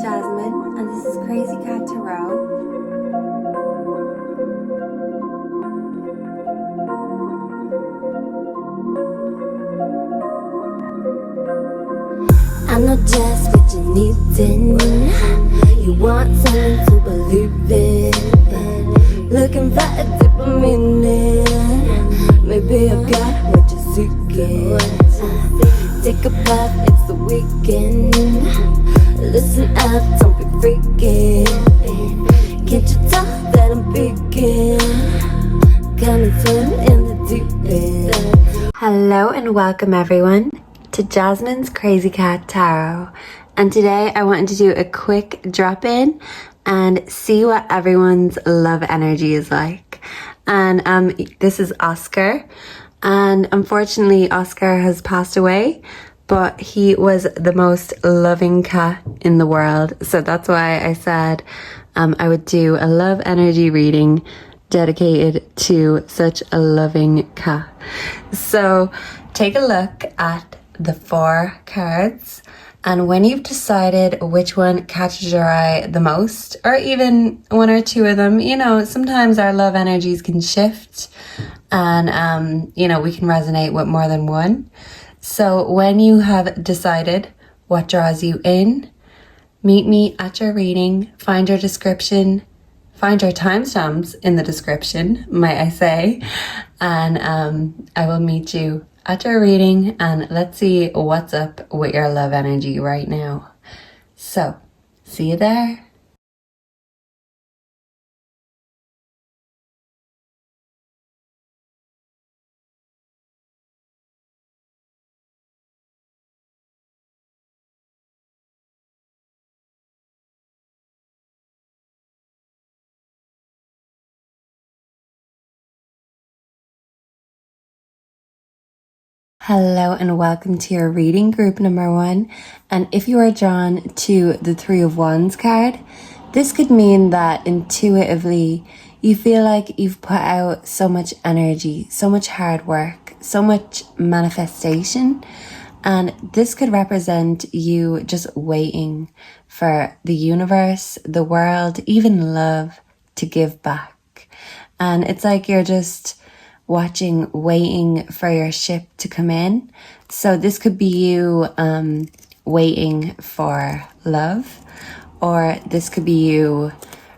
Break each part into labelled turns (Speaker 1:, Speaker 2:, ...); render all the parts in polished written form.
Speaker 1: Jasmine, and this is Crazy Cat Tarot.
Speaker 2: I know just what you need in. You want something to believe in. Looking for a deeper meaning. Maybe I've got what you're seeking. Take a puff, it's the weekend. Listen up, don't be freaking. Can't you tell that I'm peeking? Coming swim in the deep end.
Speaker 1: Hello and welcome everyone to Jasmine's Crazy Cat Tarot. And today I wanted to do a quick drop in and see what everyone's love energy is like. And this is Oscar. And unfortunately Oscar has passed away, but he was the most loving cat in the world. So that's why I said I would do a love energy reading dedicated to such a loving cat. So take a look at the 4 cards, and when you've decided which one catches your eye the most, or even 1 or 2 of them, you know, sometimes our love energies can shift and you know, we can resonate with more than one. So when you have decided what draws you in, meet me at your reading. Find your description, find your timestamps in the description, might I say, and I will meet you at your reading, and let's see what's up with your love energy right now. So, see you there. Hello and welcome to your reading, group number 1. And if you are drawn to the 3 of Wands card, this could mean that intuitively you feel like you've put out so much energy, so much hard work, so much manifestation. And this could represent you just waiting for the universe, the world, even love to give back. And it's like you're just waiting for your ship to come in. So this could be you waiting for love, or this could be you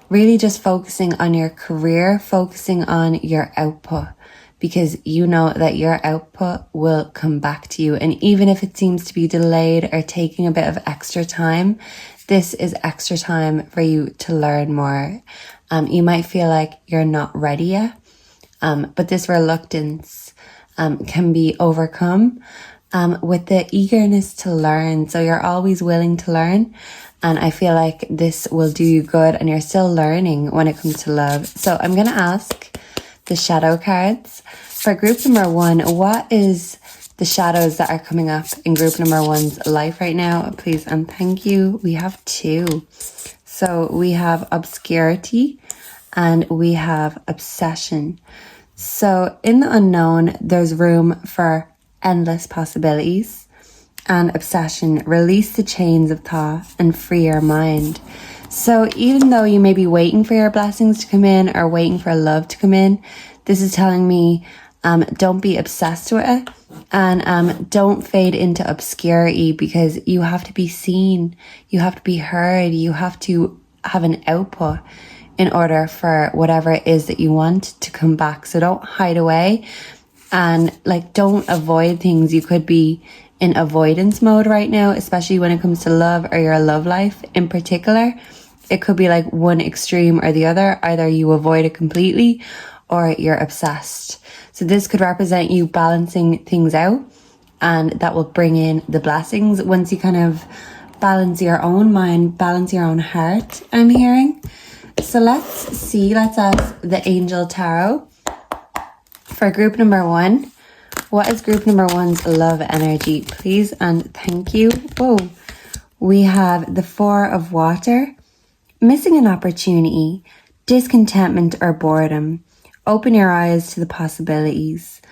Speaker 1: really just focusing on your career, focusing on your output, because you know that your output will come back to you. And even if it seems to be delayed or taking a bit of extra time, this is extra time for you to learn more. You might feel like you're not ready yet. But this reluctance can be overcome with the eagerness to learn. So you're always willing to learn. And I feel like this will do you good, and you're still learning when it comes to love. So I'm going to ask the shadow cards. For group number 1, what is the shadows that are coming up in group number 1's life right now? Please and thank you. We have 2. So we have obscurity and we have obsession. So in the unknown, there's room for endless possibilities. And obsession, release the chains of thought and free your mind. So even though you may be waiting for your blessings to come in or waiting for love to come in, this is telling me don't be obsessed with it, and don't fade into obscurity, because you have to be seen, you have to be heard, you have to have an output in order for whatever it is that you want to come back. So don't hide away, and don't avoid things. You could be in avoidance mode right now, especially when it comes to love or your love life in particular. It could be like one extreme or the other. Either you avoid it completely or you're obsessed. So this could represent you balancing things out, and that will bring in the blessings once you kind of balance your own mind, balance your own heart, I'm hearing. So let's ask the Angel Tarot for group number 1. What is group number 1's love energy? Please and thank you. Oh, we have the 4 of Water, missing an opportunity, discontentment or boredom. Open your eyes to the possibilities.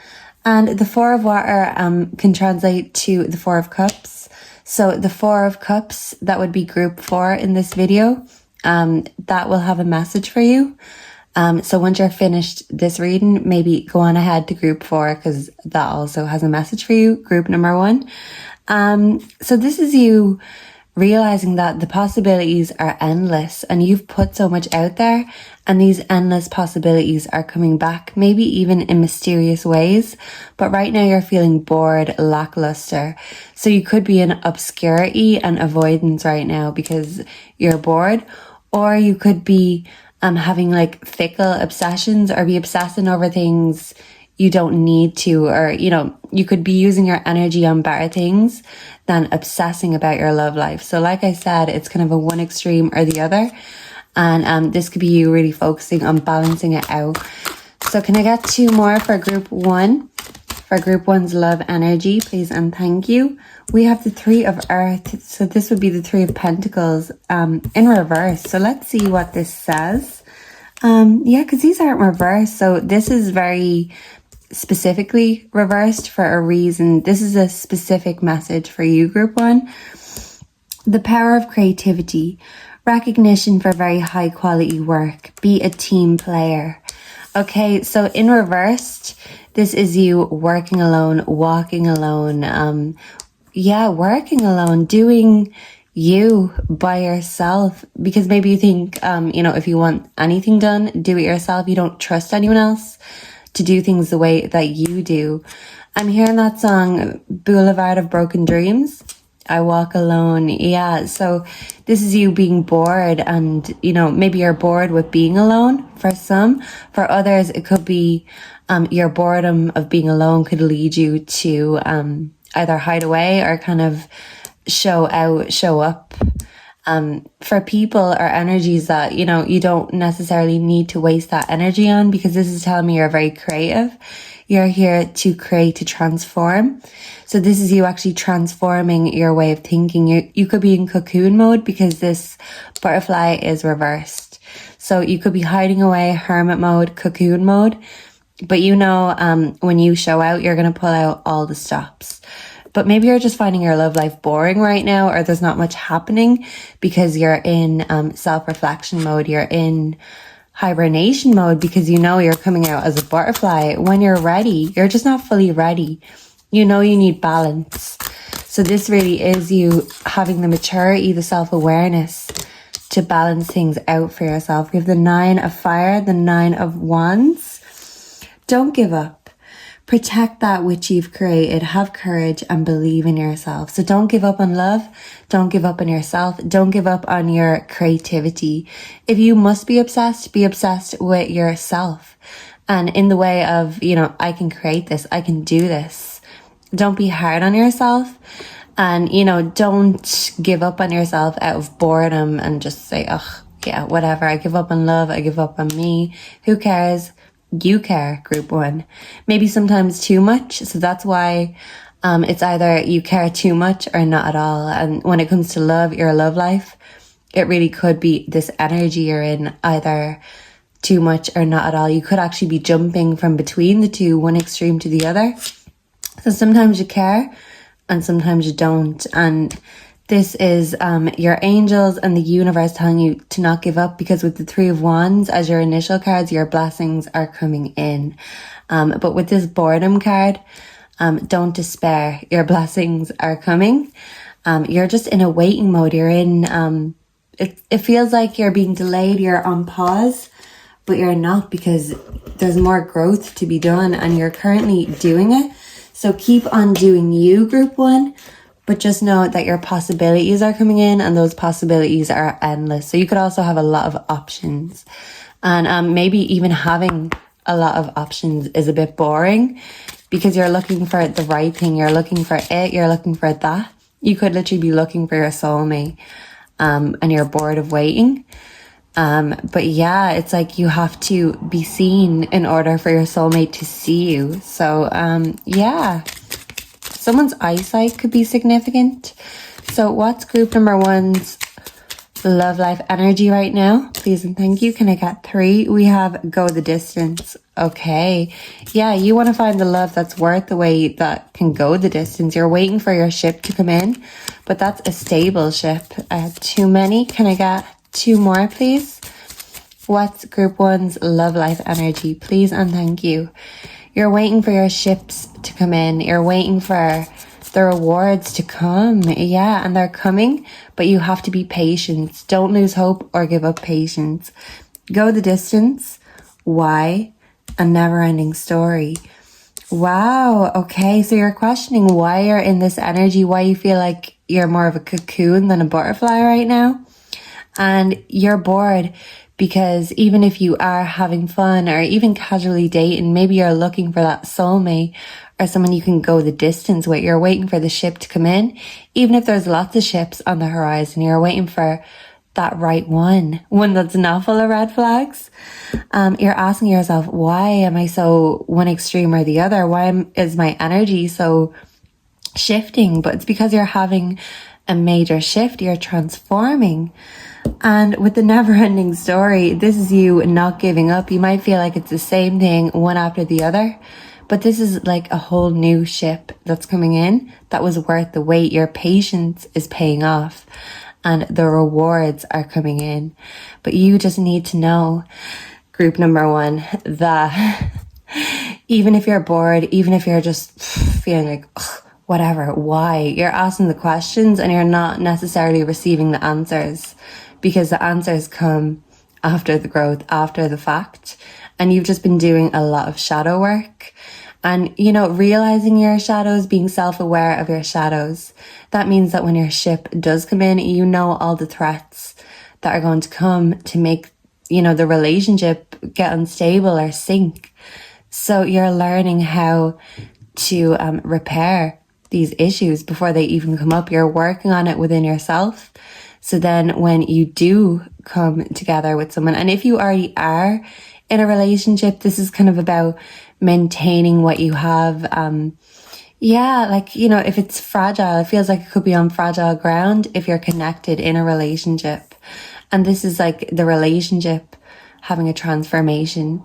Speaker 1: And the 4 of Water can translate to the 4 of Cups. So the Four of Cups, that would be group 4 in this video. That will have a message for you. So once you're finished this reading, maybe go on ahead to group 4 because that also has a message for you, group number 1. So this is you realizing that the possibilities are endless and you've put so much out there, and these endless possibilities are coming back, maybe even in mysterious ways. But right now you're feeling bored, lackluster. So you could be in obscurity and avoidance right now because you're bored, or you could be having like fickle obsessions or be obsessing over things you don't need to, or, you know, you could be using your energy on better things than obsessing about your love life. So like I said, it's kind of a one extreme or the other. And this could be you really focusing on balancing it out. So can I get 2 more for group 1? For group 1's love energy, please and thank you. We have the 3 of Earth. So this would be the 3 of Pentacles in reverse. So let's see what this says. Yeah, because these aren't reversed. So this is very specifically reversed for a reason. This is a specific message for you, group 1. The power of creativity, recognition for very high quality work, be a team player. Okay, so in reversed, this is you working alone, walking alone, working alone, doing you by yourself, because maybe you think, if you want anything done, do it yourself. You don't trust anyone else to do things the way that you do. I'm hearing that song, Boulevard of Broken Dreams. I walk alone. Yeah. So this is you being bored, and, maybe you're bored with being alone for some. For others, it could be, your boredom of being alone could lead you to, either hide away or kind of show up. For people or energies that, you don't necessarily need to waste that energy on, because this is telling me you're very creative. You're here to create, to transform. So this is you actually transforming your way of thinking. You could be in cocoon mode because this butterfly is reversed. So you could be hiding away, hermit mode, cocoon mode. But when you show out, you're going to pull out all the stops. But maybe you're just finding your love life boring right now, or there's not much happening because you're in self-reflection mode. You're in hibernation mode because you're coming out as a butterfly. When you're ready, you're just not fully ready. You need balance. So this really is you having the maturity, the self-awareness to balance things out for yourself. We have the 9 of Fire, the 9 of Wands. Don't give up. Protect that which you've created. Have courage and believe in yourself. So don't give up on love. Don't give up on yourself. Don't give up on your creativity. If you must be obsessed with yourself. And in the way of, I can create this. I can do this. Don't be hard on yourself. And, don't give up on yourself out of boredom and just say, yeah, whatever. I give up on love. I give up on me. Who cares? You care, group 1. Maybe sometimes too much. So that's why it's either you care too much or not at all. And when it comes to love, your love life, it really could be this energy you're in, either too much or not at all. You could actually be jumping from between the two, one extreme to the other. So sometimes you care and sometimes you don't. And this is your angels and the universe telling you to not give up, because with the 3 of Wands as your initial cards, your blessings are coming in. But with this boredom card, don't despair. Your blessings are coming. You're just in a waiting mode. You're in, it feels like you're being delayed. You're on pause, but you're not, because there's more growth to be done and you're currently doing it. So keep on doing you, group 1. But just know that your possibilities are coming in, and those possibilities are endless. So you could also have a lot of options. And maybe even having a lot of options is a bit boring, because you're looking for the right thing. You're looking for it. You're looking for that. You could literally be looking for your soulmate, and you're bored of waiting. But yeah, it's like you have to be seen in order for your soulmate to see you. So yeah. Someone's eyesight could be significant. So what's group number 1's love life energy right now? Please and thank you. Can I get 3? We have go the distance. Okay. Yeah, you want to find the love that's worth the wait, that can go the distance. You're waiting for your ship to come in, but that's a stable ship. Too many. Can I get 2 more, please? What's group 1's love life energy? Please and thank you. You're waiting for your ships to come in. You're waiting for the rewards to come. Yeah, and they're coming, but you have to be patient. Don't lose hope or give up patience. Go the distance. Why? A never-ending story. Wow. Okay, so you're questioning why you're in this energy, why you feel like you're more of a cocoon than a butterfly right now. And you're bored because even if you are having fun or even casually dating, maybe you're looking for that soulmate or someone you can go the distance with. You're waiting for the ship to come in. Even if there's lots of ships on the horizon, you're waiting for that right one that's not full of red flags. You're asking yourself, why am I so one extreme or the other? Why is my energy so shifting? But it's because you're having a major shift. You're transforming. And with the never-ending story, this is you not giving up. You might feel like it's the same thing one after the other, but this is like a whole new ship that's coming in that was worth the wait. Your patience is paying off and the rewards are coming in. But you just need to know, group number 1, that even if you're bored, even if you're just feeling like, ugh, whatever, why? You're asking the questions and you're not necessarily receiving the answers, because the answers come after the growth, after the fact. And you've just been doing a lot of shadow work. And, you know, realizing your shadows, being self-aware of your shadows. That means that when your ship does come in, you know all the threats that are going to come to make, you know, the relationship get unstable or sink. So you're learning how to repair these issues before they even come up. You're working on it within yourself. So then when you do come together with someone, and if you already are in a relationship, this is kind of about maintaining what you have. Yeah, like, you know, if it's fragile, it feels like it could be on fragile ground if you're connected in a relationship. And this is like the relationship having a transformation,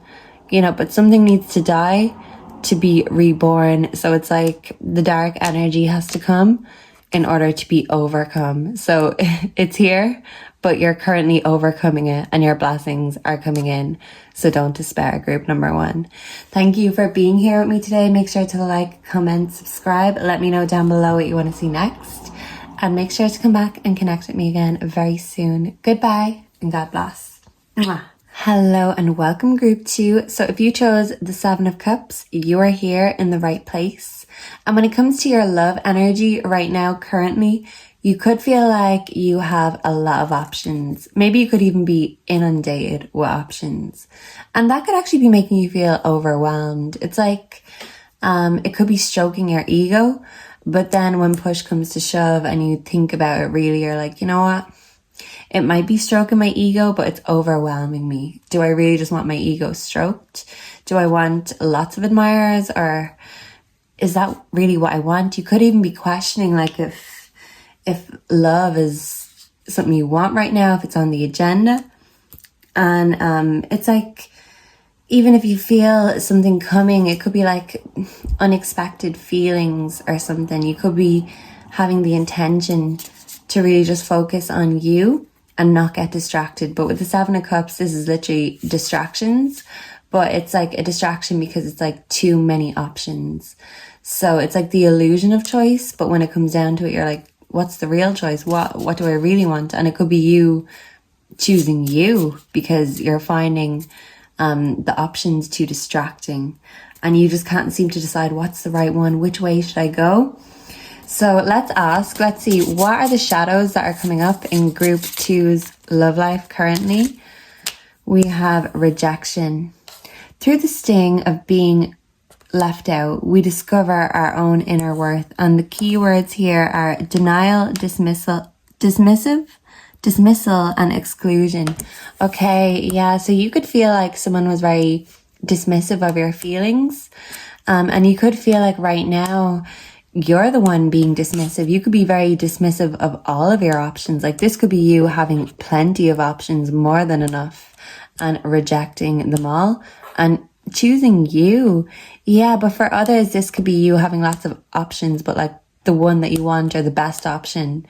Speaker 1: you know, but something needs to die to be reborn. So it's like the dark energy has to come in order to be overcome. So it's here, but you're currently overcoming it and your blessings are coming in. So don't despair, group number 1. Thank you for being here with me today. Make sure to like, comment, subscribe. Let me know down below what you want to see next. And make sure to come back and connect with me again very soon. Goodbye and God bless. Mwah. Hello and welcome, group 2. So if you chose the 7 of Cups, you are here in the right place. And when it comes to your love energy right now, currently, you could feel like you have a lot of options. Maybe you could even be inundated with options. And that could actually be making you feel overwhelmed. It's like, it could be stroking your ego. But then when push comes to shove and you think about it really, you're like, you know what? It might be stroking my ego, but it's overwhelming me. Do I really just want my ego stroked? Do I want lots of admirers, or is that really what I want? You could even be questioning like if love is something you want right now, if it's on the agenda. And it's like, even if you feel something coming, it could be like unexpected feelings or something. You could be having the intention to really just focus on you and not get distracted. But with the 7 of Cups, this is literally distractions, but it's like a distraction because it's like too many options. So it's like the illusion of choice, but when it comes down to it, you're like, what's the real choice? What do I really want? And it could be you choosing you because you're finding the options too distracting and you just can't seem to decide what's the right one. Which way should I go? So let's see, what are the shadows that are coming up in group 2's love life currently? We have rejection. Through the sting of being left out, we discover our own inner worth. And the key words here are denial, dismissal, and exclusion. Okay, yeah, so you could feel like someone was very dismissive of your feelings. And you could feel like right now, you're the one being dismissive. You could be very dismissive of all of your options. Like this could be you having plenty of options, more than enough, and rejecting them all and choosing you. Yeah, but for others, this could be you having lots of options, but like the one that you want or the best option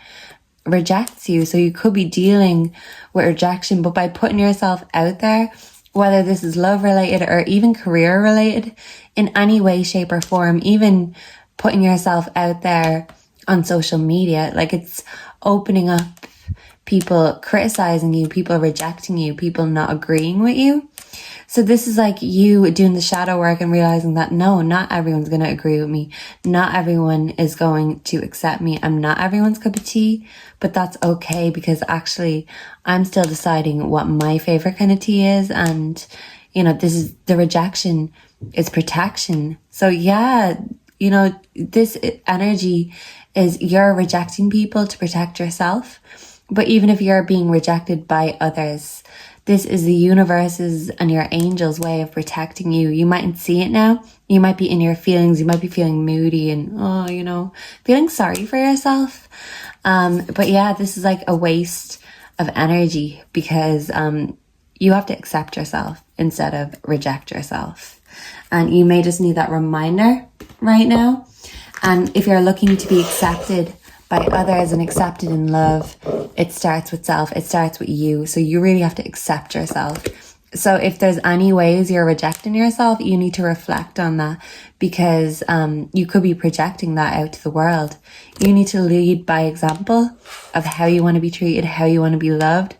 Speaker 1: rejects you. So you could be dealing with rejection, but by putting yourself out there, whether this is love related or even career related in any way, shape or form, even putting yourself out there on social media, like it's opening up people criticizing you, people rejecting you, people not agreeing with you. So this is like you doing the shadow work and realizing that no, not everyone's going to agree with me. Not everyone is going to accept me. I'm not everyone's cup of tea, but that's okay because actually I'm still deciding what my favorite kind of tea is. And, you know, this is the rejection is protection. So yeah, you know, this energy is you're rejecting people to protect yourself. But even if you're being rejected by others, this is the universe's and your angel's way of protecting you. You mightn't see it now. You might be in your feelings. You might be feeling moody and, you know, feeling sorry for yourself. But yeah, this is like a waste of energy because you have to accept yourself instead of reject yourself. And you may just need that reminder right now. And if you're looking to be accepted by others and accepted in love, it starts with self. It starts with you. So you really have to accept yourself. So if there's any ways you're rejecting yourself, you need to reflect on that because you could be projecting that out to the world. You need to lead by example of how you want to be treated, how you want to be loved.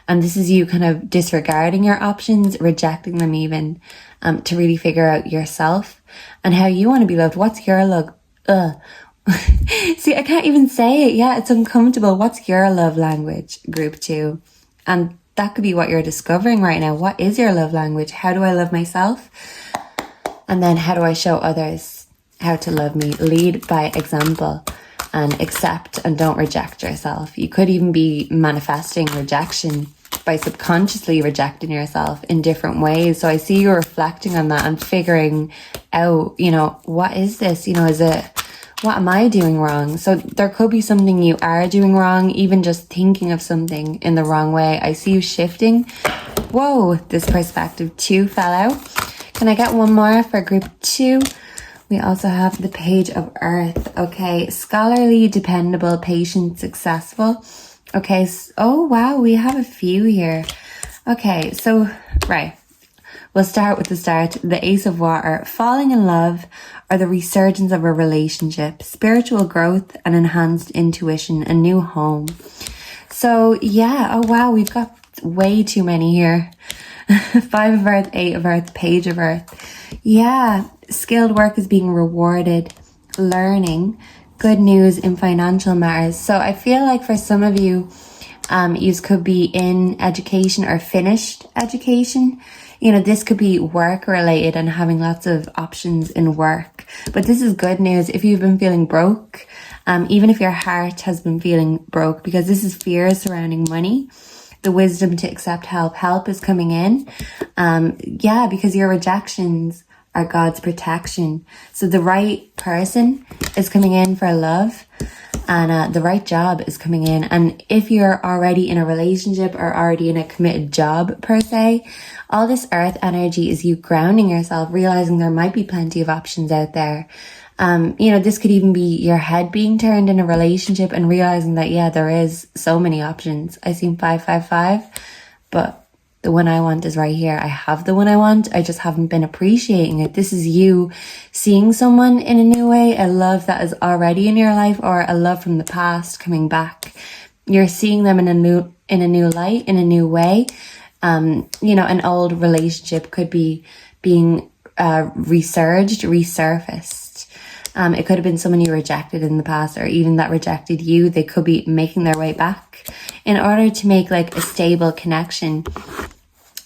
Speaker 1: And this is you kind of disregarding your options, rejecting them even, to really figure out yourself and how you want to be loved. What's your love? See, I can't even say it. Yeah, it's uncomfortable. What's your love language, group 2? And that could be what you're discovering right now. What is your love language? How do I love myself? And then how do I show others how to love me? Lead by example and accept and don't reject yourself. You could even be manifesting rejection by subconsciously rejecting yourself in different ways. So I see you reflecting on that and figuring out, you know, what is this? You know, what am I doing wrong? So there could be something you are doing wrong, even just thinking of something in the wrong way. I see you shifting. Whoa, this perspective 2 fell out. Can I get one more for group 2? We also have the Page of Earth. Okay, scholarly, dependable, patient, successful. Okay, oh wow, we have a few here. Okay, so, right. We'll start with the start. The Ace of Water. Falling in love or the resurgence of a relationship, spiritual growth and enhanced intuition, a new home. So yeah, oh wow, we've got way too many here. 5 of Earth, 8 of Earth, Page of Earth. Yeah, skilled work is being rewarded. Learning. Good news in financial matters. So I feel like for some of you, you could be in education or finished education. You know, this could be work related and having lots of options in work. But this is good news if you've been feeling broke, even if your heart has been feeling broke, because this is fear surrounding money. The wisdom to accept help. Help is coming in. Yeah, because your rejections are God's protection. So the right person is coming in for love. And the right job is coming in. And if you're already in a relationship or already in a committed job per se, all this earth energy is you grounding yourself, realizing there might be plenty of options out there. You know, this could even be your head being turned in a relationship and realizing that, yeah, there is so many options. I seen 555, but the one I want is right here. I have the one I want. I just haven't been appreciating it. This is you seeing someone in a new way, a love that is already in your life or a love from the past coming back. You're seeing them in a new light, in a new way. You know, an old relationship could be being resurfaced. It could have been someone you rejected in the past or even that rejected you. They could be making their way back in order to make like a stable connection,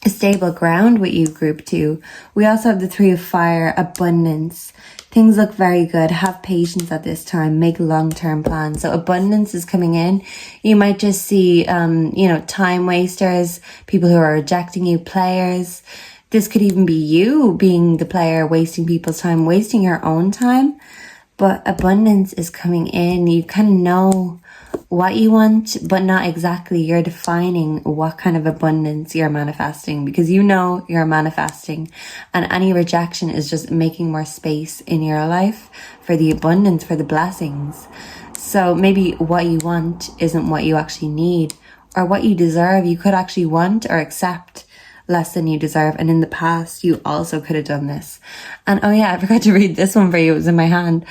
Speaker 1: a stable ground with you, group 2. We also have the 3 of Fire, abundance. Things look very good. Have patience at this time. Make long-term plans. So abundance is coming in. You might just see, you know, time wasters, people who are rejecting you, players. This could even be you being the player, wasting people's time, wasting your own time. but abundance is coming in. You kind of know what you want, but not exactly. You're defining what kind of abundance you're manifesting, because you know you're manifesting, and any rejection is just making more space in your life for the abundance, for the blessings. So maybe what you want isn't what you actually need or what you deserve. You could actually want or accept less than you deserve, and in the past you also could have done this. And oh yeah, I forgot to read this one for you. It was in my hand.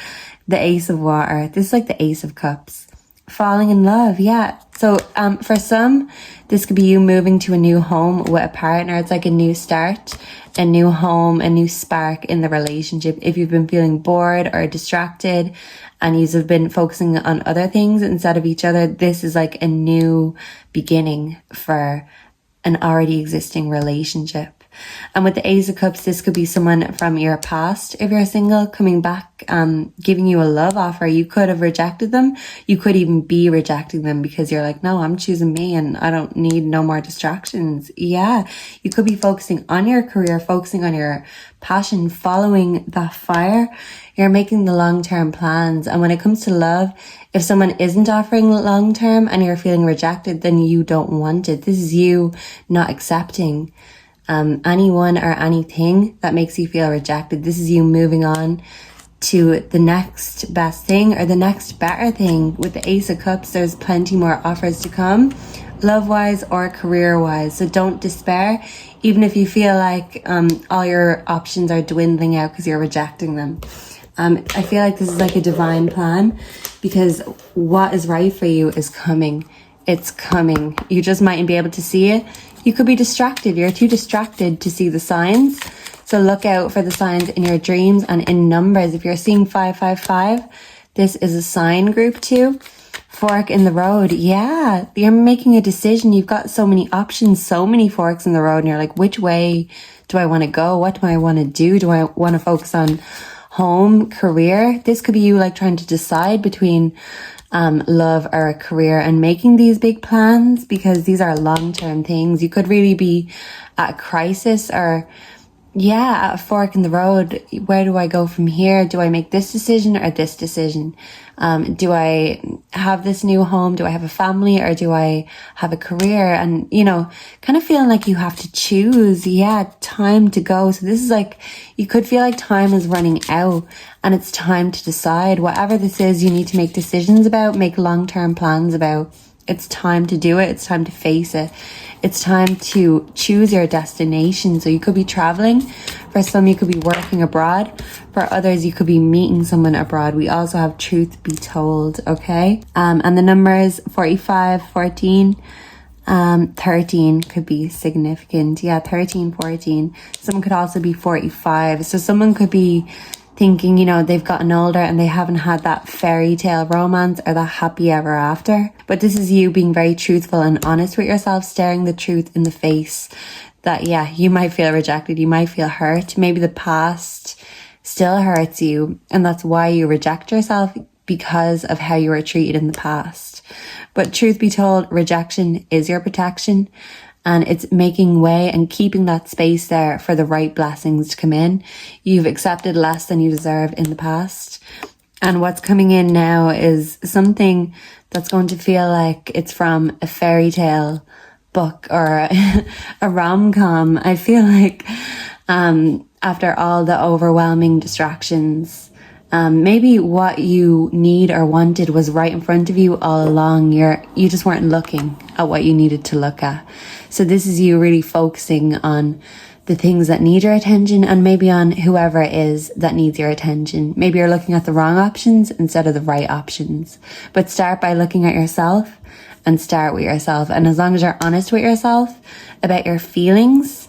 Speaker 1: The Ace of Water. This is like the Ace of Cups. Falling in love. Yeah. So for some, this could be you moving to a new home with a partner. It's like a new start, a new home, a new spark in the relationship. If you've been feeling bored or distracted and you've been focusing on other things instead of each other, this is like a new beginning for an already existing relationship. And with the Ace of Cups, this could be someone from your past, if you're single, coming back, giving you a love offer. You could have rejected them. You could even be rejecting them because you're like, no, I'm choosing me and I don't need no more distractions. Yeah, you could be focusing on your career, focusing on your passion, following that fire. You're making the long-term plans. And when it comes to love, if someone isn't offering long-term and you're feeling rejected, then you don't want it. This is you not accepting anyone or anything that makes you feel rejected. This is you moving on to the next best thing or the next better thing. With the Ace of Cups, there's plenty more offers to come, love-wise or career-wise. So don't despair, even if you feel like all your options are dwindling out because you're rejecting them. I feel like this is like a divine plan, because what is right for you is coming. It's coming. You just mightn't be able to see it. You could be distracted. You're too distracted to see the signs. So look out for the signs in your dreams and in numbers. If you're seeing 555, this is a sign group 2. Fork in the road. Yeah, you're making a decision. You've got so many options, so many forks in the road, and you're like, which way do I want to go? What do I want to do? Do I want to focus on home, career? This could be you like trying to decide between love or a career and making these big plans, because these are long-term things. You could really be at a crisis or at a fork in the road. Where do I go from here? Do I make this decision or this decision? Do I have this new home? Do I have a family, or do I have a career? And, kind of feeling like you have to choose. Yeah, time to go. So this is like, you could feel like time is running out and it's time to decide. Whatever this is, you need to make decisions about, make long-term plans about. It's time to do it. It's time to face it. It's time to choose your destination. So you could be traveling. For some, you could be working abroad. For others, you could be meeting someone abroad. We also have truth be told, okay? And the numbers 45, 14, 13 could be significant. Yeah, 13, 14. Someone could also be 45. So someone could be thinking, they've gotten older and they haven't had that fairy tale romance or that happy ever after. But this is you being very truthful and honest with yourself, staring the truth in the face that, you might feel rejected, you might feel hurt. Maybe the past still hurts you, and that's why you reject yourself, because of how you were treated in the past. But truth be told, rejection is your protection. And it's making way and keeping that space there for the right blessings to come in. You've accepted less than you deserve in the past. And what's coming in now is something that's going to feel like it's from a fairy tale book or a rom-com. I feel like after all the overwhelming distractions, maybe what you need or wanted was right in front of you all along. You just weren't looking at what you needed to look at. So this is you really focusing on the things that need your attention, and maybe on whoever it is that needs your attention. Maybe you're looking at the wrong options instead of the right options. But start by looking at yourself and start with yourself. And as long as you're honest with yourself about your feelings,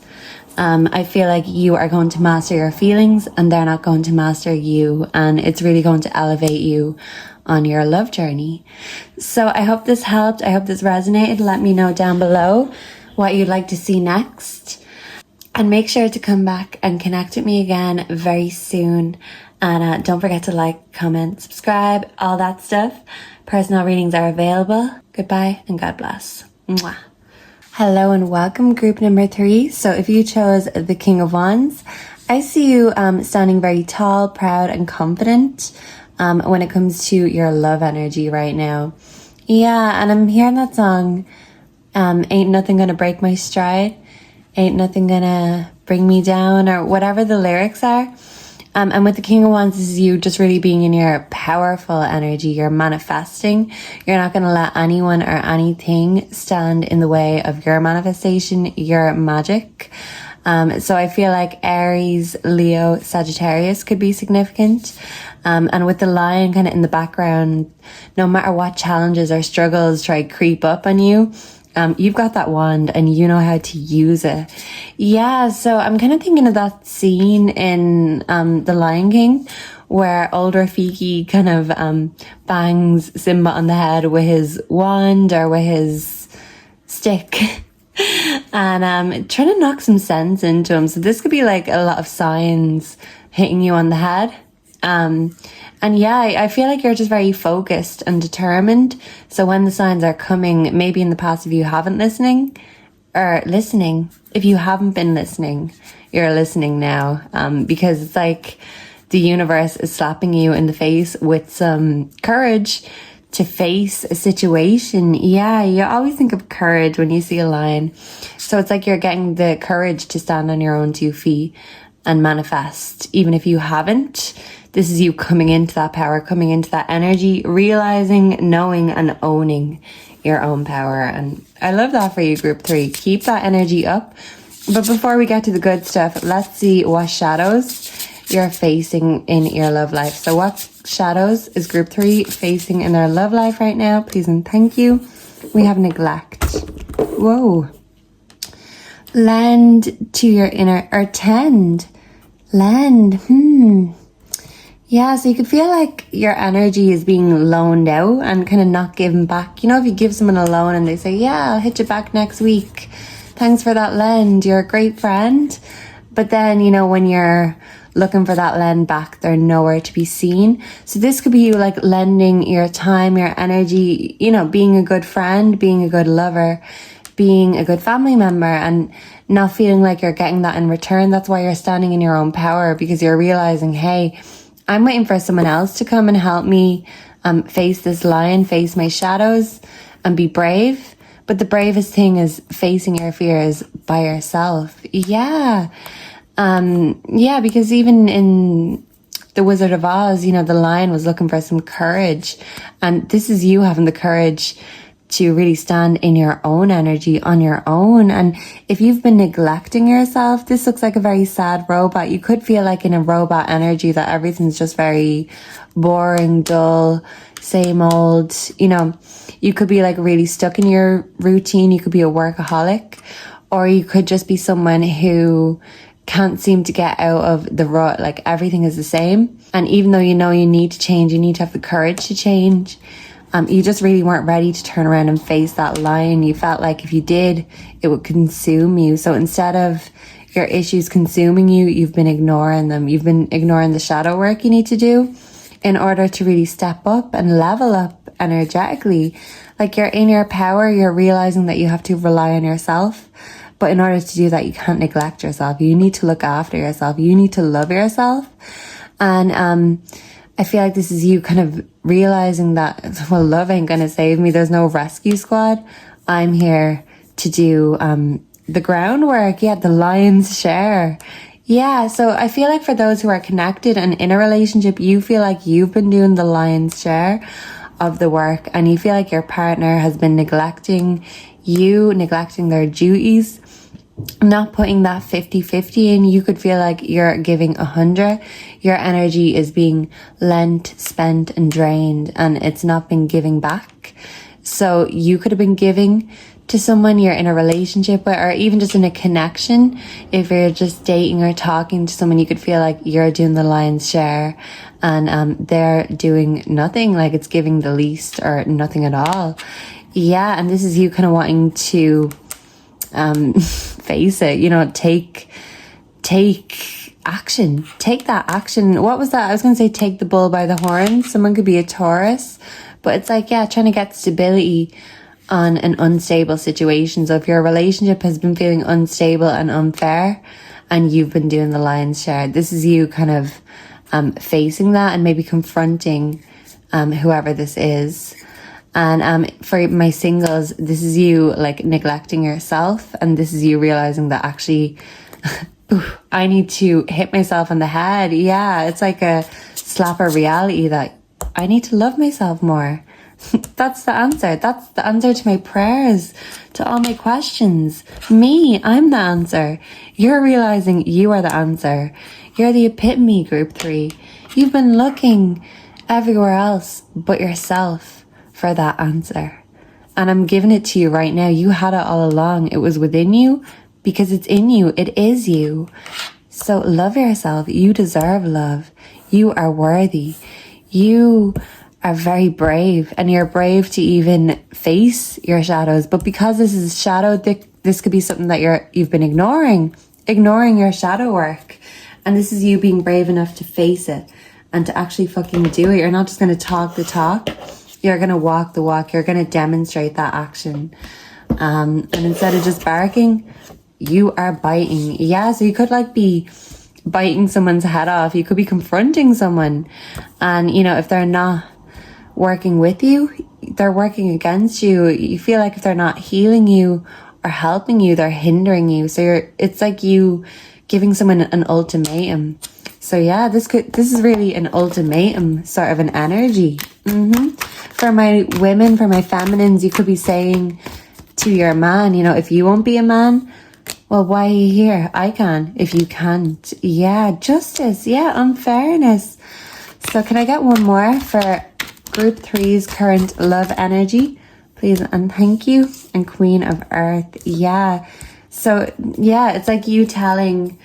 Speaker 1: I feel like you are going to master your feelings and they're not going to master you. And it's really going to elevate you on your love journey. So I hope this helped. I hope this resonated. Let me know down below what you'd like to see next. And make sure to come back and connect with me again very soon. And don't forget to like, comment, subscribe, all that stuff. Personal readings are available. Goodbye and God bless. Mwah. Hello and welcome, group number 3. So if you chose the King of Wands, I see you standing very tall, proud and confident. when it comes to your love energy right now. Yeah, and I'm hearing that song, Ain't Nothing Gonna Break My Stride, Ain't Nothing Gonna Bring Me Down, or whatever the lyrics are. And with the King of Wands, this is you just really being in your powerful energy. You're manifesting. You're not going to let anyone or anything stand in the way of your manifestation, your magic. So I feel like Aries, Leo, Sagittarius could be significant. And with the lion kind of in the background, no matter what challenges or struggles try to creep up on you, you've got that wand and you know how to use it. Yeah, so I'm kind of thinking of that scene in The Lion King where old Rafiki kind of bangs Simba on the head with his wand or with his stick and trying to knock some sense into him. So this could be like a lot of signs hitting you on the head. And yeah, I feel like you're just very focused and determined. So when the signs are coming, maybe in the past, if you haven't listening, if you haven't been listening, you're listening now. Because it's like the universe is slapping you in the face with some courage to face a situation. Yeah, you always think of courage when you see a lion. So it's like you're getting the courage to stand on your own 2 feet and manifest, even if you haven't. This is you coming into that power, coming into that energy, realizing, knowing, and owning your own power. And I love that for you, group 3. Keep that energy up. But before we get to the good stuff, let's see what shadows you're facing in your love life. So what shadows is group 3 facing in their love life right now? Please and thank you. We have neglect. Whoa. Lend to your inner, or tend. Lend. Yeah, so you could feel like your energy is being loaned out and kind of not given back. You know, if you give someone a loan and they say, yeah, I'll hit you back next week. Thanks for that lend. You're a great friend. But then, you know, when you're looking for that lend back, they're nowhere to be seen. So this could be you like lending your time, your energy, you know, being a good friend, being a good lover, being a good family member, and not feeling like you're getting that in return. That's why you're standing in your own power, because you're realizing, hey, I'm waiting for someone else to come and help me face this lion, face my shadows, and be brave. But the bravest thing is facing your fears by yourself. Yeah. Yeah, because even in The Wizard of Oz, you know, the lion was looking for some courage. And this is you having the courage to really stand in your own energy on your own. And if you've been neglecting yourself, this looks like a very sad robot. You could feel like in a robot energy that everything's just very boring, dull, same old. You know, you could be like really stuck in your routine. You could be a workaholic, or you could just be someone who can't seem to get out of the rut. Like everything is the same. And even though you know you need to change, you need to have the courage to change. You just really weren't ready to turn around and face that lion. You felt like if you did, it would consume you. So instead of your issues consuming you, you've been ignoring them. You've been ignoring the shadow work you need to do in order to really step up and level up energetically. Like you're in your power, you're realizing that you have to rely on yourself. But in order to do that, you can't neglect yourself. You need to look after yourself. You need to love yourself. And I feel like this is you kind of realizing that, well, love ain't gonna save me. There's no rescue squad. I'm here to do the groundwork. Yeah, the lion's share. Yeah, so I feel like for those who are connected and in a relationship, you feel like you've been doing the lion's share of the work, and you feel like your partner has been neglecting you, neglecting their duties, not putting that 50-50 in. You could feel like you're giving 100. Your energy is being lent, spent, and drained, and it's not been giving back. So you could have been giving to someone you're in a relationship with, or even just in a connection. If you're just dating or talking to someone, you could feel like you're doing the lion's share and they're doing nothing, like it's giving the least or nothing at all. Yeah, and this is you kind of wanting to face it, you know, take action. Take that action. What was that? I was going to say take the bull by the horns. Someone could be a Taurus, but it's like, yeah, trying to get stability on an unstable situation. So if your relationship has been feeling unstable and unfair and you've been doing the lion's share, this is you kind of facing that and maybe confronting whoever this is. And for my singles, this is you like neglecting yourself, and this is you realizing that actually I need to hit myself on the head. Yeah, it's like a slap of reality that I need to love myself more. That's the answer. That's the answer to my prayers, to all my questions. Me, I'm the answer. You're realizing you are the answer. You're the epitome, group 3. You've been looking everywhere else but yourself for that answer. And I'm giving it to you right now. You had it all along. It was within you because it's in you. It is you. So love yourself. You deserve love. You are worthy. You are very brave, and you're brave to even face your shadows. But because this is shadow, this could be something that you've been ignoring your shadow work. And this is you being brave enough to face it and to actually fucking do it. You're not just going to talk the talk. You're going to walk the walk. You're going to demonstrate that action. And instead of just barking, you are biting. Yeah, so you could like be biting someone's head off. You could be confronting someone. And, you know, if they're not working with you, they're working against you. You feel like if they're not healing you or helping you, they're hindering you. So it's like you giving someone an ultimatum. So yeah, this is really an ultimatum sort of an energy. For my women, for my feminines, you could be saying to your man, you know, if you won't be a man, well, why are you here? I can, if you can't. Yeah, justice. Yeah, unfairness. So can I get one more for group 3's current love energy, please? And thank you. And Queen of Earth. Yeah. So yeah, it's like you telling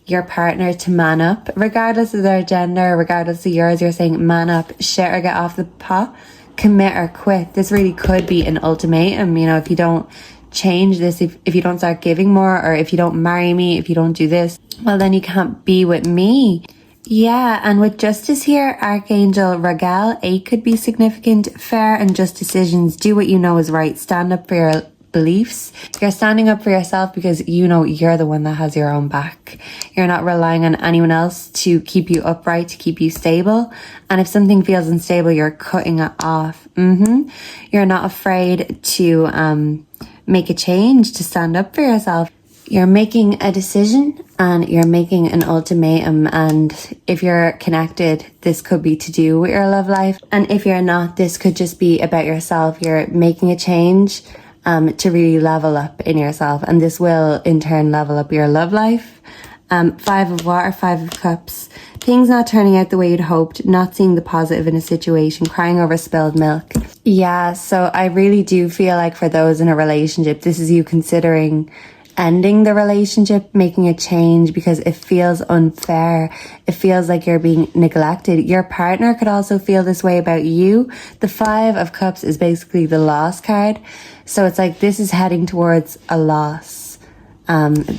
Speaker 1: your partner to man up, regardless of their gender, regardless of yours. You're saying man up, shit or get off the pot, commit or quit. This really could be an ultimatum. You know, if you don't change this, if you don't start giving more, or if you don't marry me, if you don't do this, well, then you can't be with me. Yeah, and with justice here, Archangel Raguel, 8 could be significant. Fair and just decisions. Do what you know is right. Stand up for your beliefs. You're standing up for yourself because you know you're the one that has your own back. You're not relying on anyone else to keep you upright, to keep you stable. And if something feels unstable, you're cutting it off. You're not afraid to make a change, to stand up for yourself. You're making a decision and you're making an ultimatum. And if you're connected, this could be to do with your love life. And if you're not, this could just be about yourself. You're making a change to really level up in yourself. And this will in turn level up your love life. 5 of Water, 5 of Cups. Things not turning out the way you'd hoped, not seeing the positive in a situation, crying over spilled milk. Yeah, so I really do feel like for those in a relationship, this is you considering ending the relationship, making a change because it feels unfair. It feels like you're being neglected. Your partner could also feel this way about you. The 5 of Cups is basically the loss card. So it's like this is heading towards a loss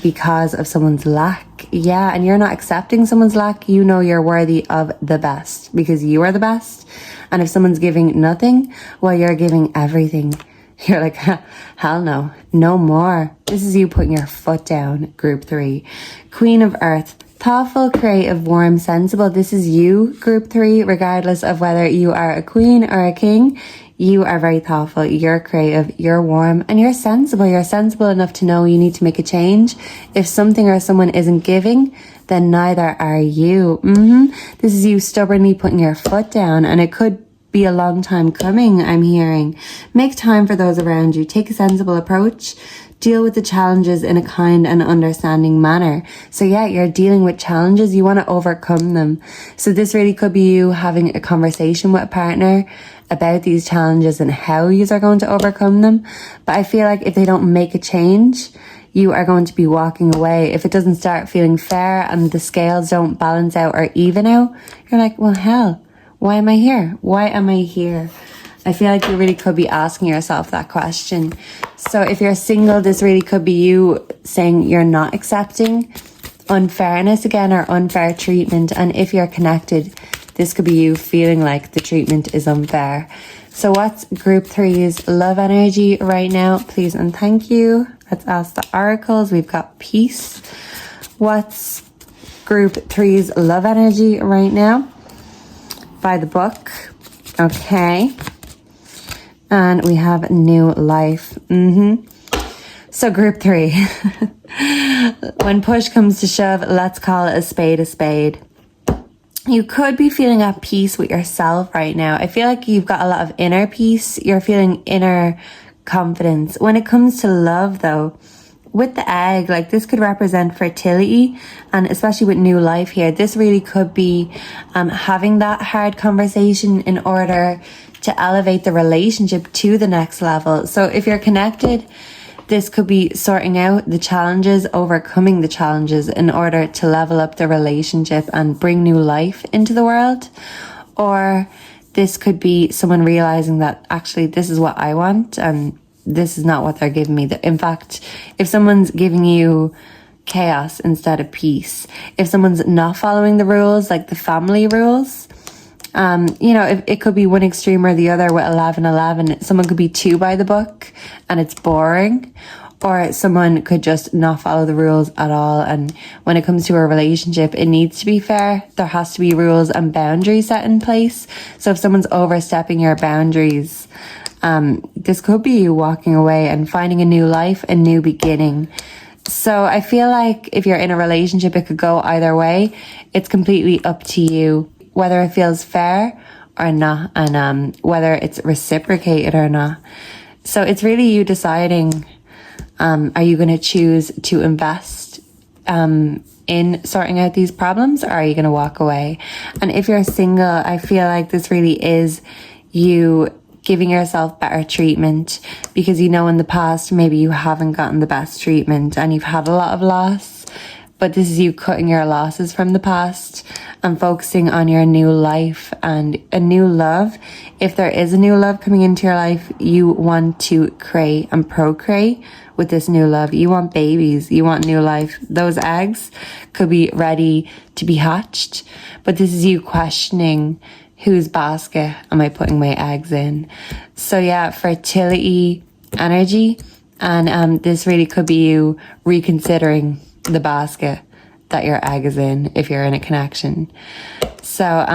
Speaker 1: because of someone's lack. Yeah, and you're not accepting someone's lack. You know you're worthy of the best because you are the best. And if someone's giving nothing, well, you're giving everything. You're like, hell no, no more. This is you putting your foot down, group 3. Queen of Earth, thoughtful, creative, warm, sensible. This is you, group 3, regardless of whether you are a queen or a king. You are very thoughtful, you're creative, you're warm, and you're sensible. You're sensible enough to know you need to make a change. If something or someone isn't giving, then neither are you. This is you stubbornly putting your foot down, and it could be a long time coming, I'm hearing. Make time for those around you. Take a sensible approach. Deal with the challenges in a kind and understanding manner. So yeah, you're dealing with challenges. You want to overcome them. So this really could be you having a conversation with a partner about these challenges and how you are going to overcome them. But I feel like if they don't make a change, you are going to be walking away. If it doesn't start feeling fair and the scales don't balance out or even out, you're like, well, hell, why am I here? Why am I here? I feel like you really could be asking yourself that question. So if you're single, this really could be you saying you're not accepting unfairness again or unfair treatment. And if you're connected, this could be you feeling like the treatment is unfair. So what's group 3's love energy right now? Please and thank you. Let's ask the oracles. We've got peace. What's group three's love energy right now by the book. Okay. And we have new life. So group three. When push comes to shove, let's call it a spade a spade. You could be feeling at peace with yourself right now. I feel like you've got a lot of inner peace. You're feeling inner confidence. When it comes to love though, with the egg, like this could represent fertility, and especially with new life here, this really could be having that hard conversation in order to elevate the relationship to the next level. So if you're connected, this could be sorting out the challenges, overcoming the challenges in order to level up the relationship and bring new life into the world. Or this could be someone realizing that actually this is what I want and this is not what they're giving me. In fact, if someone's giving you chaos instead of peace, if someone's not following the rules, like the family rules, it could be one extreme or the other with 11:11. Someone could be too by the book and it's boring, or someone could just not follow the rules at all. And when it comes to a relationship, it needs to be fair. There has to be rules and boundaries set in place. So if someone's overstepping your boundaries, this could be you walking away and finding a new life, a new beginning. So I feel like if you're in a relationship, it could go either way. It's completely up to you whether it feels fair or not, and whether it's reciprocated or not. So it's really you deciding, are you going to choose to invest in sorting out these problems, or are you going to walk away? And if you're single, I feel like this really is you giving yourself better treatment, because in the past maybe you haven't gotten the best treatment and you've had a lot of loss, but this is you cutting your losses from the past and focusing on your new life and a new love. If there is a new love coming into your life, you want to create and procreate with this new love. You want babies, you want new life. Those eggs could be ready to be hatched, but this is you questioning, whose basket am I putting my eggs in? So yeah, fertility energy. And this really could be you reconsidering the basket that your egg is in if you're in a connection. So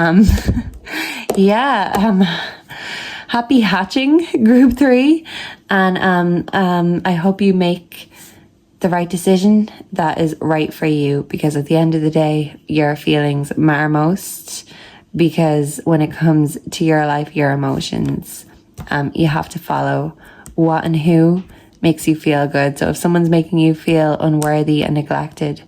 Speaker 1: happy hatching, group three. And I hope you make the right decision that is right for you, because at the end of the day, your feelings matter most. Because when it comes to your life, your emotions, you have to follow what and who makes you feel good. So if someone's making you feel unworthy and neglected,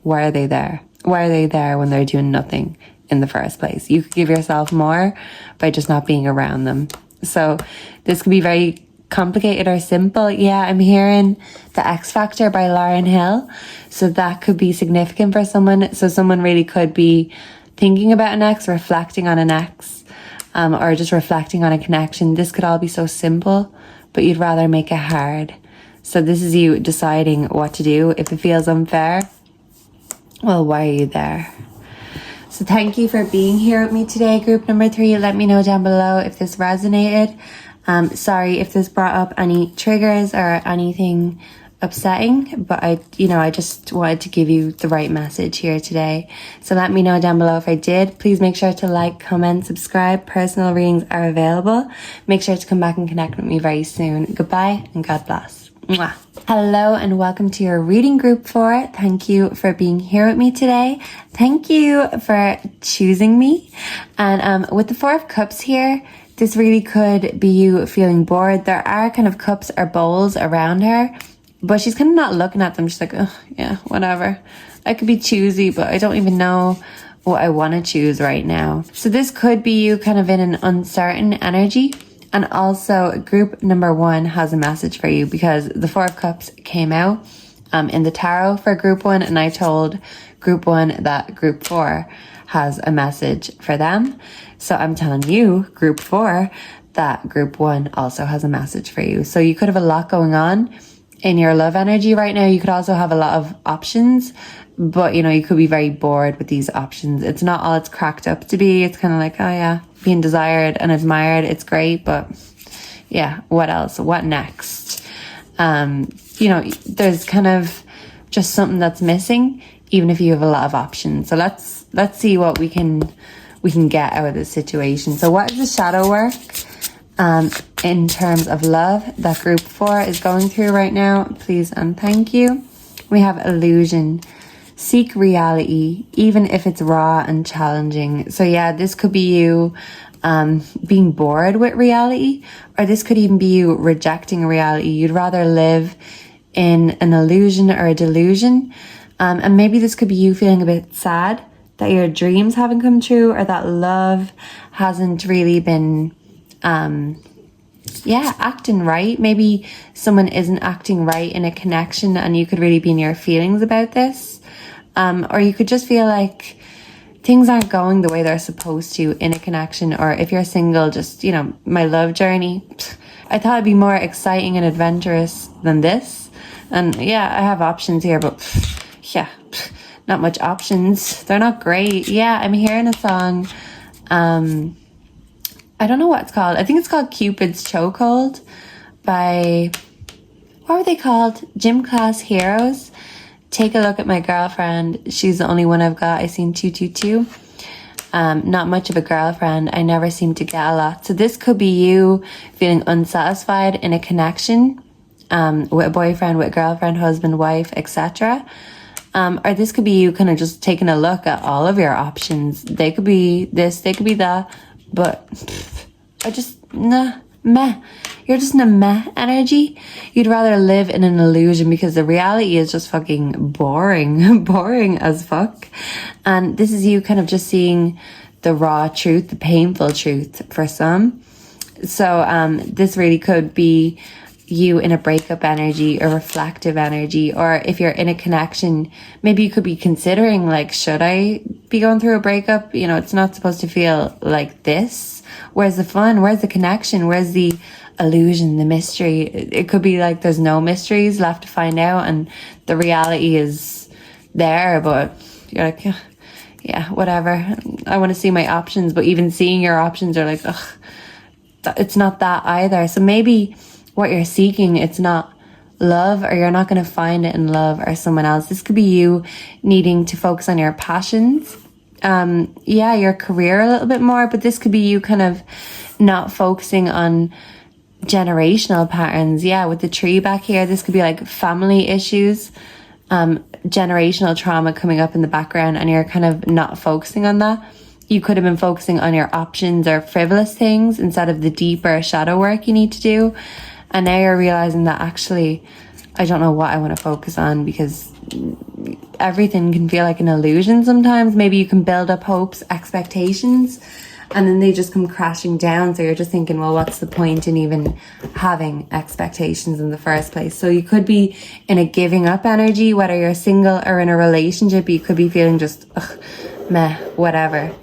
Speaker 1: why are they there? Why are they there when they're doing nothing in the first place? You could give yourself more by just not being around them. So this could be very complicated or simple. Yeah, I'm hearing The X Factor by Lauryn Hill. So that could be significant for someone. So someone really could be thinking about an ex, reflecting on an ex, or just reflecting on a connection. This could all be so simple, but you'd rather make it hard. So this is you deciding what to do. If it feels unfair, well, why are you there? So thank you for being here with me today, group number three. Let me know down below if this resonated. Sorry if this brought up any triggers or anything upsetting, but I just wanted to give you the right message here today. So let me know down below if I did. Please make sure to like, comment, subscribe. Personal readings are available. Make sure to come back and connect with me very soon. Goodbye and God bless. Mwah. Hello and welcome to your reading group 4. Thank you for being here with me today. Thank you for choosing me. And with the 4 of Cups here, this really could be you feeling bored. There are kind of cups or bowls around her, but she's kind of not looking at them. She's like, oh, yeah, whatever. I could be choosy, but I don't even know what I want to choose right now. So this could be you kind of in an uncertain energy. And also group number 1 has a message for you, because the 4 of Cups came out in the tarot for group 1. And I told group 1 that group 4 has a message for them. So I'm telling you, group 4, that group 1 also has a message for you. So you could have a lot going on in your love energy right now. You could also have a lot of options, but you could be very bored with these options. It's not all it's cracked up to be. It's kind of like, oh yeah, being desired and admired, it's great, but yeah, what else? What next? There's kind of just something that's missing, even if you have a lot of options. So let's see what we can get out of this situation. So what is the shadow work in terms of love that group 4 is going through right now? Please and thank you. We have illusion. Seek reality, even if it's raw and challenging. So yeah, this could be you being bored with reality, or this could even be you rejecting reality. You'd rather live in an illusion or a delusion. And maybe this could be you feeling a bit sad that your dreams haven't come true, or that love hasn't really been acting right. Maybe someone isn't acting right in a connection, and you could really be in your feelings about this. Or you could just feel like things aren't going the way they're supposed to in a connection. Or if you're single, just, you know, my love journey, I thought it'd be more exciting and adventurous than this. And yeah, I have options here, but yeah, not much options. They're not great. Yeah, I'm hearing a song. I don't know what it's called. I think it's called Cupid's Chokehold by, what were they called? Gym Class Heroes. Take a look at my girlfriend. She's the only one I've got. I seen 222. Not much of a girlfriend. I never seem to get a lot. So this could be you feeling unsatisfied in a connection with a boyfriend, with a girlfriend, husband, wife, etc. Or this could be you kind of just taking a look at all of your options. They could be this, they could be that, but I just, meh. You're just in a meh energy. You'd rather live in an illusion because the reality is just fucking boring. Boring as fuck. And this is you kind of just seeing the raw truth, the painful truth for some. So this really could be you in a breakup energy or reflective energy. Or if you're in a connection, maybe you could be considering, like, should I be going through a breakup? You know, it's not supposed to feel like this. Where's the fun? Where's the connection? Where's the illusion, the mystery? It could be like there's no mysteries left to find out, and the reality is there, but you're like, yeah, whatever. I want to see my options, but even seeing your options are like, ugh, it's not that either. So maybe what you're seeking, it's not love, or you're not going to find it in love or someone else. This could be you needing to focus on your passions. Your career a little bit more, but this could be you kind of not focusing on generational patterns. Yeah, with the tree back here, this could be like family issues, generational trauma coming up in the background, and you're kind of not focusing on that. You could have been focusing on your options or frivolous things instead of the deeper shadow work you need to do. And now you're realizing that actually, I don't know what I want to focus on, because everything can feel like an illusion sometimes. Maybe you can build up hopes, expectations, and then they just come crashing down. So you're just thinking, well, what's the point in even having expectations in the first place? So you could be in a giving up energy, whether you're single or in a relationship. You could be feeling just, ugh, meh, whatever.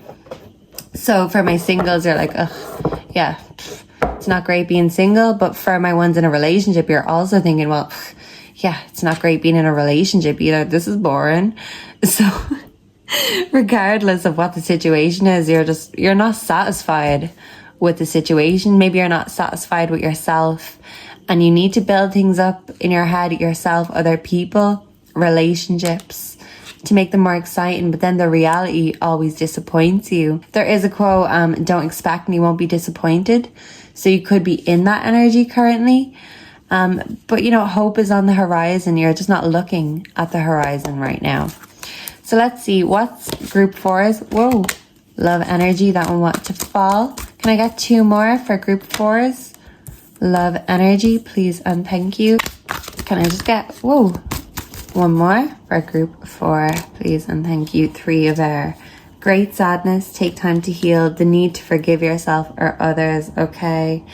Speaker 1: So for my singles, you're like, ugh, yeah, it's not great being single. But for my ones in a relationship, you're also thinking, well, yeah, it's not great being in a relationship either. This is boring. So regardless of what the situation is, you're not satisfied with the situation. Maybe you're not satisfied with yourself, and you need to build things up in your head, yourself, other people, relationships, to make them more exciting. But then the reality always disappoints you. There is a quote, don't expect and you won't be disappointed. So you could be in that energy currently. But you know, hope is on the horizon. You're just not looking at the horizon right now. So let's see, what's group 4's? Whoa, love energy. That one wants to fall. Can I get 2 more for group 4's? Love energy, please and thank you. Can I just get, 1 more for group 4, please and thank you. 3 of air. Great sadness, take time to heal, the need to forgive yourself or others, okay.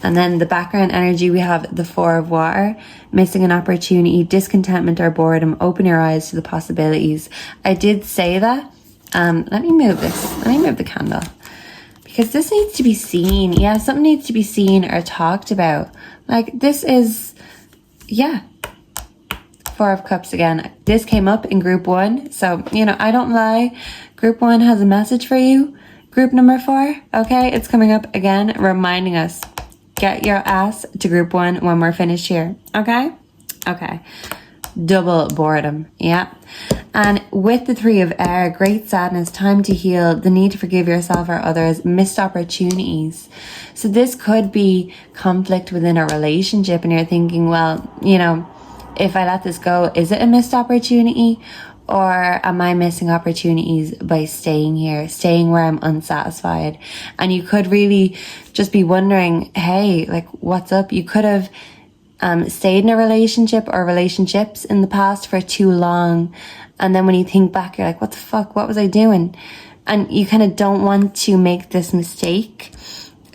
Speaker 1: And then the background energy, we have the 4 of water, missing an opportunity, discontentment or boredom, open your eyes to the possibilities. I did say that. Let me move this. Let me move the candle, because this needs to be seen. Yeah, something needs to be seen or talked about. Like, this is, yeah. 4 of Cups again. This came up in group 1. So, you know, I don't lie. Group 1 has a message for you. Group number 4, okay? It's coming up again, reminding us, get your ass to group 1 when we're finished here, okay? Okay. double boredom. Yeah. And with the Three of Air, great sadness, time to heal, the need to forgive yourself or others, missed opportunities. So this could be conflict within a relationship, and you're thinking, well, you know, if I let this go, is it a missed opportunity? Or am I missing opportunities by staying here, staying where I'm unsatisfied? And you could really just be wondering, hey, like, what's up? You could have stayed in a relationship or relationships in the past for too long. And then when you think back, you're like, what the fuck? What was I doing? And you kind of don't want to make this mistake.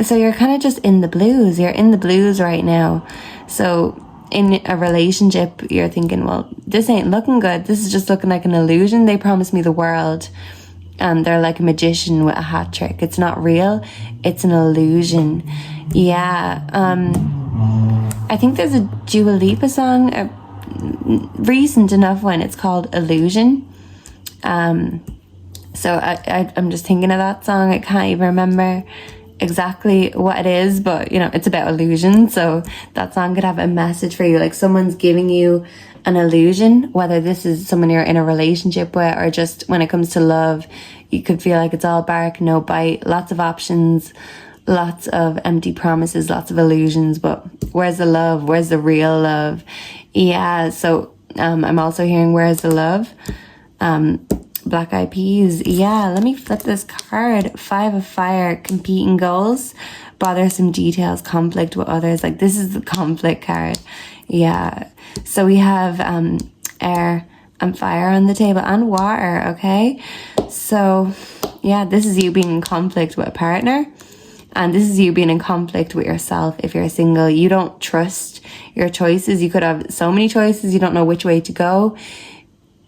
Speaker 1: So you're kind of just in the blues. You're in the blues right now. So in a relationship, you're thinking, well, this ain't looking good. This is just looking like an illusion. They promised me the world. And they're like a magician with a hat trick. It's not real. It's an illusion. Yeah. I think there's a Dua Lipa song, a recent enough one. It's called Illusion. So I'm just thinking of that song. I can't even remember exactly what it is, but you know, it's about illusion. So that song could have a message for you. Like someone's giving you an illusion, whether this is someone you're in a relationship with or just when it comes to love, you could feel like it's all bark, no bite, lots of options, lots of empty promises, lots of illusions, but where's the love? Where's the real love? Yeah, so I'm also hearing where's the love? Black Eyed Peas. Yeah, let me flip this card. Five of Fire, competing goals, bothersome details, conflict with others. Like this is the conflict card. Yeah, so we have air and fire on the table and water, okay? So yeah, this is you being in conflict with a partner. And this is you being in conflict with yourself. If you're single, you don't trust your choices. You could have so many choices. You don't know which way to go.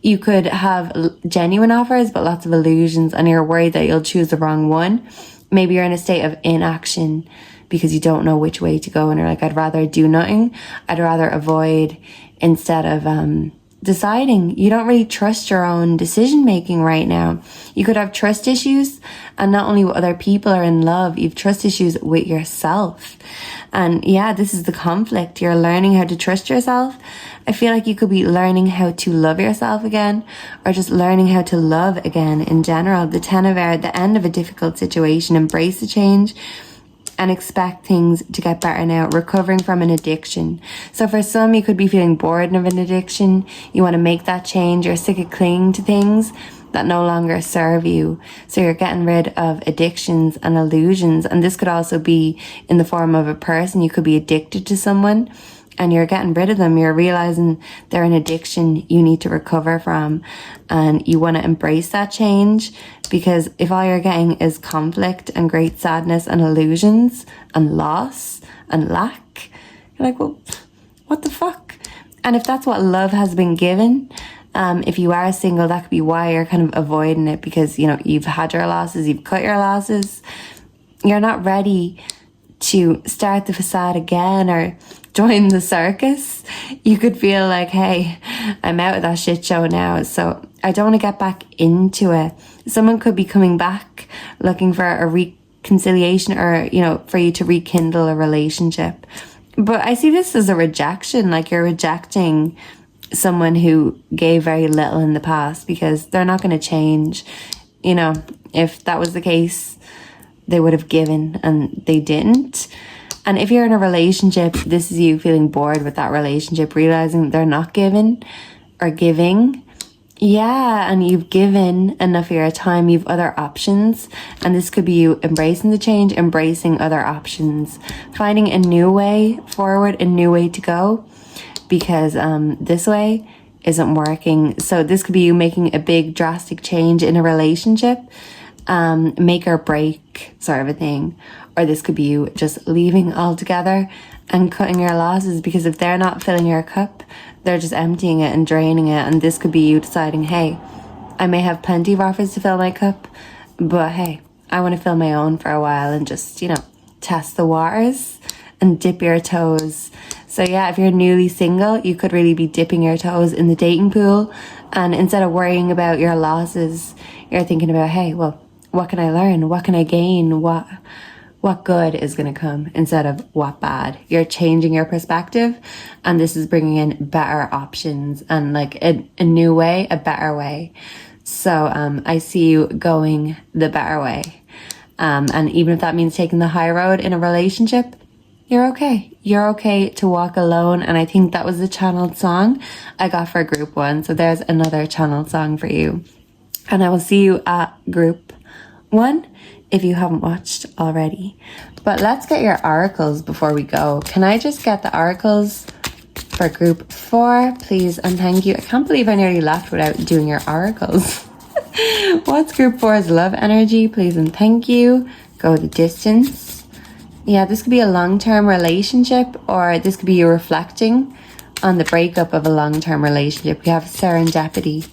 Speaker 1: You could have genuine offers, but lots of illusions, and you're worried that you'll choose the wrong one. Maybe you're in a state of inaction because you don't know which way to go. And you're like, I'd rather do nothing. I'd rather avoid instead of, deciding. You don't really trust your own decision making right now. You could have trust issues, and not only with other people or in love, you've trust issues with yourself. And yeah, this is the conflict. You're learning how to trust yourself. I feel like you could be learning how to love yourself again, or just learning how to love again in general. The 10 of Air, the end of a difficult situation, embrace the change and expect things to get better now, recovering from an addiction. So for some, you could be feeling bored of an addiction. You want to make that change. You're sick of clinging to things that no longer serve you. So you're getting rid of addictions and illusions. And this could also be in the form of a person. You could be addicted to someone and you're getting rid of them. You're realizing they're an addiction you need to recover from. And you want to embrace that change, because if all you're getting is conflict and great sadness and illusions and loss and lack, you're like, well, what the fuck? And if that's what love has been given, if you are single, that could be why you're kind of avoiding it, because, you know, you've had your losses, you've cut your losses. You're not ready to start the facade again or join the circus. You could feel like, hey, I'm out of that shit show now, so I don't want to get back into it. Someone could be coming back looking for a reconciliation, or, you know, for you to rekindle a relationship. But I see this as a rejection, like you're rejecting someone who gave very little in the past because they're not going to change. You know, if that was the case, they would have given and they didn't. And if you're in a relationship, this is you feeling bored with that relationship, realizing they're not giving or giving. Yeah, and you've given enough of your time, you've other options. And this could be you embracing the change, embracing other options, finding a new way forward, a new way to go, because this way isn't working. So this could be you making a big drastic change in a relationship, make or break sort of a thing. Or this could be you just leaving altogether and cutting your losses, because if they're not filling your cup, they're just emptying it and draining it. And this could be you deciding, hey, I may have plenty of offers to fill my cup, but hey, I want to fill my own for a while and just, you know, test the waters and dip your toes. So yeah, if you're newly single, you could really be dipping your toes in the dating pool. And instead of worrying about your losses, you're thinking about, hey, well, what can I learn? What can I gain? What what good is going to come instead of what bad. You're changing your perspective, and this is bringing in better options and like a new way, a better way. So I see you going the better way. And even if that means taking the high road in a relationship, you're okay. You're okay to walk alone. And I think that was the channeled song I got for group 1. So there's another channeled song for you. And I will see you at group 1 if you haven't watched already. But let's get your oracles before we go. Can I just get the oracles for group 4, please? And thank you. I can't believe I nearly left without doing your oracles. What's group 4's love energy, please? And thank you. Go the distance. Yeah, this could be a long-term relationship, or this could be you reflecting on the breakup of a long-term relationship. We have serendipity.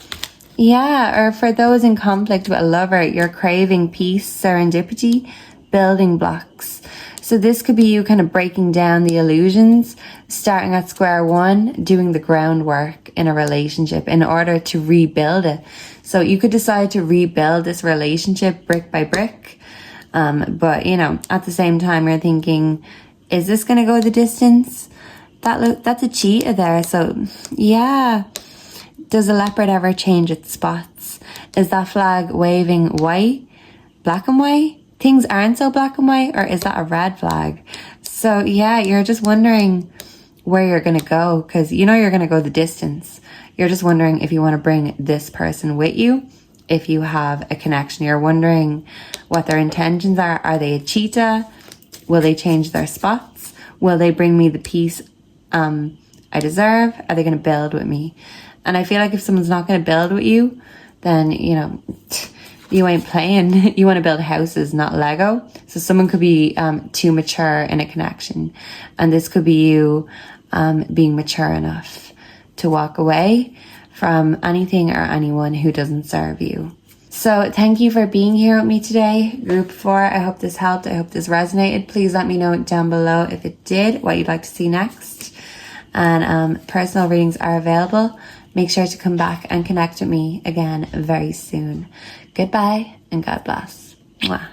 Speaker 1: Yeah, or for those in conflict with a lover, you're craving peace, serendipity, building blocks. So this could be you kind of breaking down the illusions, starting at square one, doing the groundwork in a relationship in order to rebuild it. So you could decide to rebuild this relationship brick by brick. But, you know, at the same time, you're thinking, is this going to go the distance? That's a cheetah there. So, yeah. Does a leopard ever change its spots? Is that flag waving white, black and white? Things aren't so black and white, or is that a red flag? So, yeah, you're just wondering where you're going to go, because you know you're going to go the distance. You're just wondering if you want to bring this person with you. If you have a connection, you're wondering what their intentions are. Are they a cheetah? Will they change their spots? Will they bring me the peace I deserve? Are they going to build with me? And I feel like if someone's not going to build with you, then, you know, you ain't playing. You want to build houses, not Lego. So someone could be too mature in a connection. And this could be you being mature enough to walk away from anything or anyone who doesn't serve you. So thank you for being here with me today, group 4. I hope this helped. I hope this resonated. Please let me know down below if it did, what you'd like to see next. And personal readings are available. Make sure to come back and connect with me again very soon. Goodbye and God bless. Mwah.